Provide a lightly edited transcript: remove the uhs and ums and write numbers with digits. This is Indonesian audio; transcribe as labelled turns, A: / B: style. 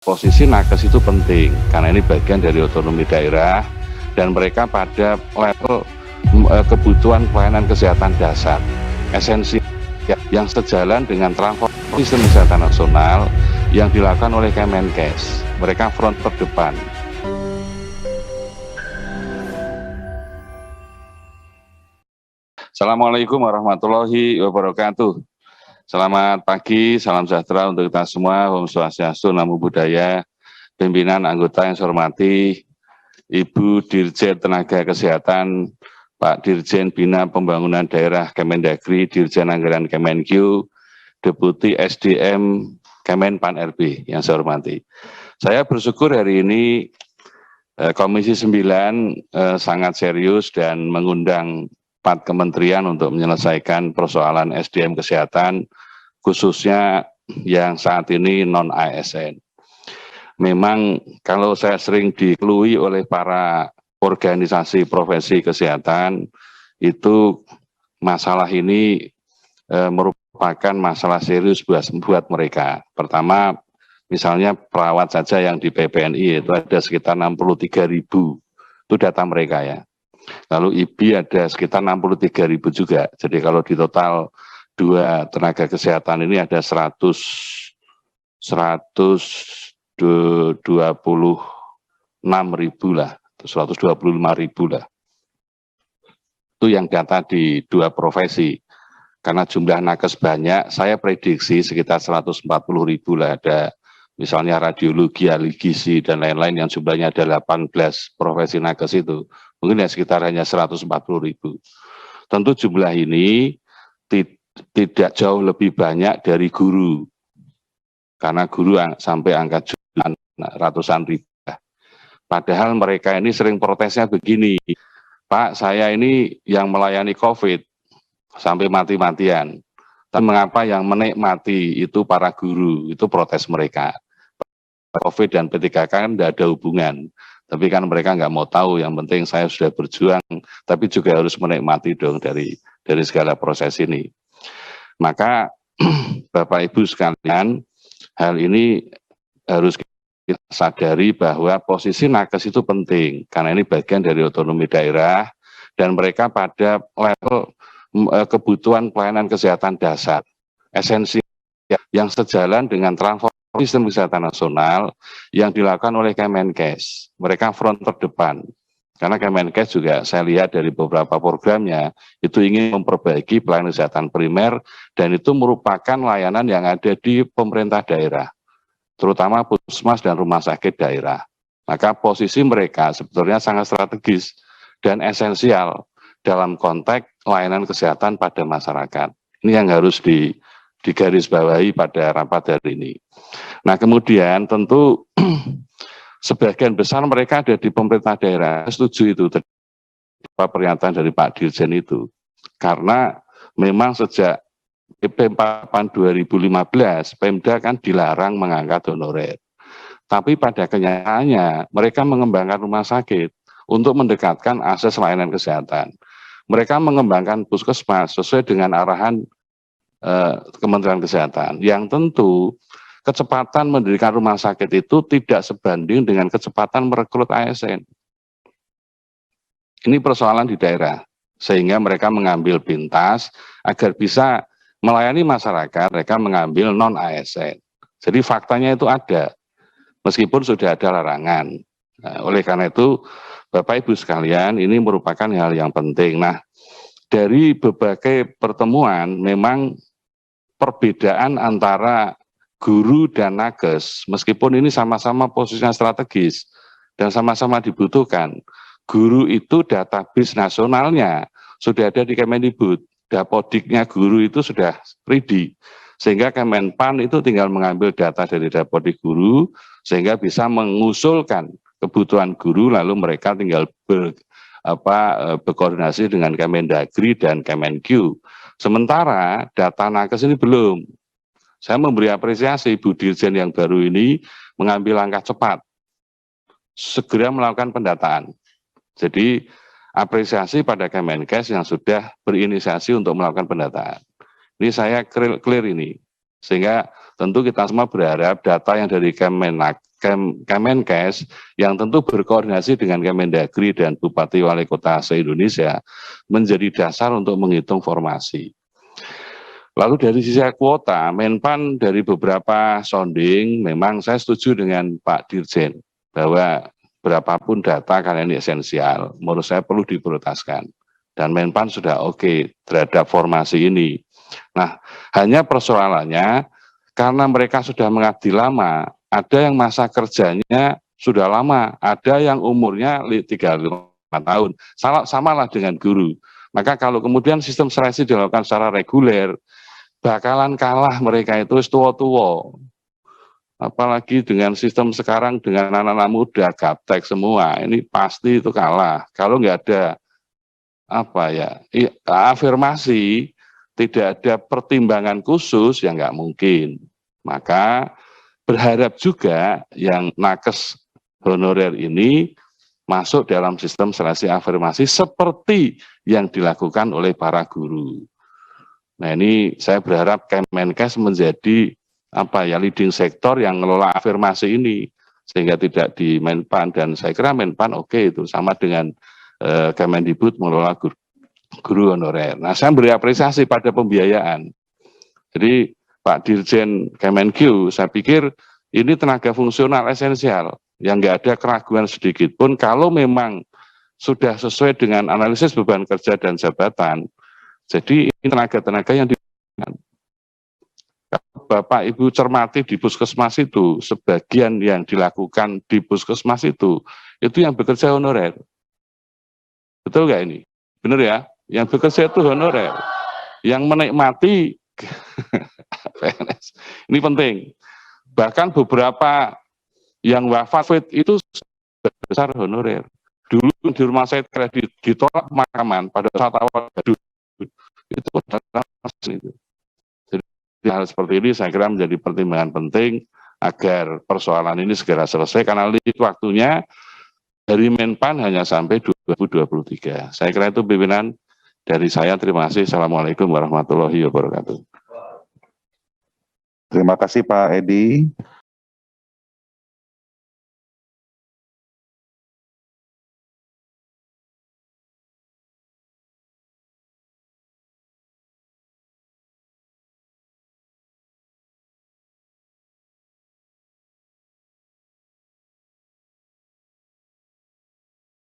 A: Posisi nakes itu penting karena ini bagian dari otonomi daerah dan mereka pada level kebutuhan pelayanan kesehatan dasar esensial yang sejalan dengan transformasi sistem kesehatan nasional yang dilakukan oleh Kemenkes. Mereka front terdepan. Assalamualaikum warahmatullahi wabarakatuh. Selamat pagi, salam sejahtera untuk kita semua. Om Swastiastu, Namo Buddhaya. Pimpinan anggota yang saya hormati, Ibu Dirjen Tenaga Kesehatan, Pak Dirjen Bina Pembangunan Daerah Kemendagri, Dirjen Anggaran Kemenkyu, Deputi SDM Kemenpan RB yang saya hormati. Saya bersyukur hari ini Komisi 9 sangat serius dan mengundang 4 kementerian untuk menyelesaikan persoalan SDM kesehatan, khususnya yang saat ini non-ASN. Memang kalau saya sering dikeluhi oleh para organisasi profesi kesehatan, itu masalah ini merupakan masalah serius buat mereka. Pertama, misalnya perawat saja yang di PPNI itu ada sekitar 63.000, itu data mereka ya. Lalu IBI ada sekitar 63.000 juga. Jadi kalau di total 2 tenaga kesehatan ini ada 126.000 lah, 125.000 lah. Itu yang data di 2 profesi. Karena jumlah nakes banyak, saya prediksi sekitar 140.000 lah. Ada misalnya radiologi, ahli gizi, dan lain-lain yang jumlahnya ada 18 profesi nakes itu. Mungkin ya sekitar hanya 140.000. Tentu jumlah ini tidak jauh lebih banyak dari guru. Karena guru sampai angka jutaan, ratusan ribu. Padahal mereka ini sering protesnya begini, Pak, saya ini yang melayani COVID sampai mati-matian. Tapi mengapa yang menikmati itu para guru, itu protes mereka. COVID dan P3K kan tidak ada hubungan. Tapi kan mereka nggak mau tahu, yang penting saya sudah berjuang, tapi juga harus menikmati dong dari segala proses ini. Maka Bapak Ibu sekalian, hal ini harus kita sadari bahwa posisi nakes itu penting, karena ini bagian dari otonomi daerah, dan mereka pada level kebutuhan pelayanan kesehatan dasar, esensial yang sejalan dengan transformasi sistem kesehatan nasional yang dilakukan oleh Kemenkes. Mereka front terdepan. Karena Kemenkes juga saya lihat dari beberapa programnya, itu ingin memperbaiki pelayanan kesehatan primer, dan itu merupakan layanan yang ada di pemerintah daerah, terutama puskesmas dan rumah sakit daerah. Maka posisi mereka sebetulnya sangat strategis dan esensial dalam konteks layanan kesehatan pada masyarakat. Ini yang harus digarisbawahi pada rapat hari ini. Nah, kemudian tentu sebagian besar mereka ada di pemerintah daerah. Setuju itu pernyataan dari Pak Dirjen itu. Karena memang sejak PP 48 2015, Pemda kan dilarang mengangkat honorer. Tapi pada kenyataannya mereka mengembangkan rumah sakit untuk mendekatkan akses layanan kesehatan. Mereka mengembangkan puskesmas sesuai dengan arahan Kementerian Kesehatan, yang tentu kecepatan mendirikan rumah sakit itu tidak sebanding dengan kecepatan merekrut ASN. Ini persoalan di daerah, sehingga mereka mengambil pintas agar bisa melayani masyarakat, mereka mengambil non-ASN. Jadi faktanya itu ada, meskipun sudah ada larangan. Nah, oleh karena itu, Bapak Ibu sekalian, ini merupakan hal yang penting. Nah, dari berbagai pertemuan, memang perbedaan antara guru dan nakes, meskipun ini sama-sama posisinya strategis dan sama-sama dibutuhkan. Guru itu database nasionalnya sudah ada di Kemendikbud, dapodiknya guru itu sudah ready, sehingga Kemenpan itu tinggal mengambil data dari dapodik guru, sehingga bisa mengusulkan kebutuhan guru, lalu mereka tinggal berkoordinasi dengan Kemendagri dan Kemenkyu. Sementara data nakes ini belum. Saya memberi apresiasi Bu Dirjen yang baru ini mengambil langkah cepat, segera melakukan pendataan. Jadi apresiasi pada Kemenkes yang sudah berinisiasi untuk melakukan pendataan. Ini saya clear ini, sehingga tentu kita semua berharap data yang dari Kemenkes yang tentu berkoordinasi dengan Kemendagri dan Bupati Wali Kota se-Indonesia menjadi dasar untuk menghitung formasi. Lalu dari sisi kuota, Menpan dari beberapa sounding, memang saya setuju dengan Pak Dirjen bahwa berapapun data karena ini esensial, menurut saya perlu diprioritaskan. Dan Menpan sudah oke terhadap formasi ini. Nah, hanya persoalannya karena mereka sudah mengabdi lama, ada yang masa kerjanya sudah lama, ada yang umurnya 35 tahun, samalah dengan guru. Maka kalau kemudian sistem seleksi dilakukan secara reguler, bakalan kalah mereka itu tua-tua. Apalagi dengan sistem sekarang dengan anak-anak muda gaptek semua, ini pasti itu kalah. Kalau nggak ada afirmasi, tidak ada pertimbangan khusus, ya nggak mungkin. Maka berharap juga yang nakes honorer ini masuk dalam sistem seleksi afirmasi seperti yang dilakukan oleh para guru. Nah, ini saya berharap Kemenkes menjadi leading sektor yang mengelola afirmasi ini sehingga tidak di Menpan, dan saya kira Menpan oke itu sama dengan Kemendikbud mengelola guru honorer. Nah, saya beri apresiasi pada pembiayaan. Jadi Pak Dirjen Kemenkeu, saya pikir ini tenaga fungsional esensial yang nggak ada keraguan sedikit pun kalau memang sudah sesuai dengan analisis beban kerja dan jabatan. Jadi ini tenaga-tenaga yang Bapak Ibu cermati di puskesmas itu, sebagian yang dilakukan di puskesmas itu yang bekerja honorer. Betul nggak ini? Benar ya? Yang bekerja itu honorer. Yang menikmati PNS. Ini penting. Bahkan beberapa yang wafat itu besar honorer. Dulu di rumah saya kredit ditolak pemakaman pada saat awal itu jadi hal seperti ini saya kira menjadi pertimbangan penting agar persoalan ini segera selesai karena waktunya dari Menpan hanya sampai 2023. Saya kira itu pimpinan dari saya. Terima kasih. Assalamualaikum warahmatullahi wabarakatuh.
B: Terima kasih Pak Edi.